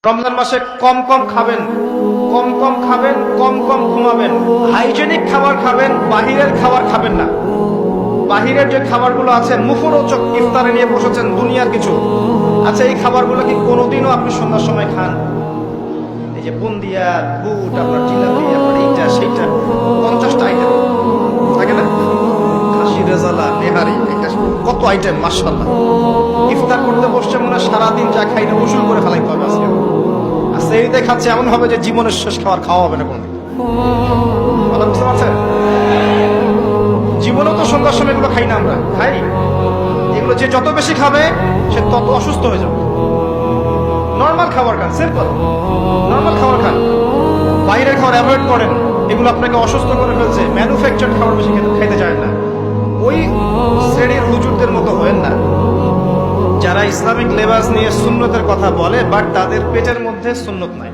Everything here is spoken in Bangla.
রমজান মাসে কম কম খাবেন, কম কম ঘুমাবেন, হাইজেনিক খাবার খাবেন, বাহিরের খাবার খাবেন না। বাহিরের যে খাবারগুলো আছে মুখরোচক, ইফতারে নিয়ে বসেছেন দুনিয়ার কিছু, আচ্ছা এই খাবারগুলো কি কোনোদিনও আপনি সন্ধ্যার সময় খান? এই যে বুন্দিয়া, বুট, আপনার জিলাপি, আপনার এইটা সেইটা, 50টা আইটেম থাকে না, খাসি রেজালা, নেহারি, এটা কত আইটেম, মাশাআল্লাহ। ইফতার করতে বসছে মনে হয় সারাদিন যা খাই না উসুল করে ফেলাইতে হবে আজকে। আর সেরিতে খাচ্ছে এমন হবে যে জীবনের শেষ খাওয়া হবে না কোনোদিন। কথা বুঝতে পারছেন? জীবনেও তো সন্ধ্যার সময় এগুলো খাই না, আমরা খাই এগুলো। যে যত বেশি খাবে সে তত অসুস্থ হয়ে যাবে। নর্মাল খাবার খান, সিম্পল নর্মাল খাবার খান, বাইরের খাবার অ্যাভয়েড করেন, এগুলো আপনাকে অসুস্থ করে ফেলছে। ম্যানুফ্যাকচার খাবার বেশি খাইতে যায় না। ওই শ্রেণীর হুজুরদের মতো হয়েন না যারা ইসলামিক লেবাস নিয়ে সুন্নতের কথা বলে বাট তাদের পেটের মধ্যে সুন্নত নাই।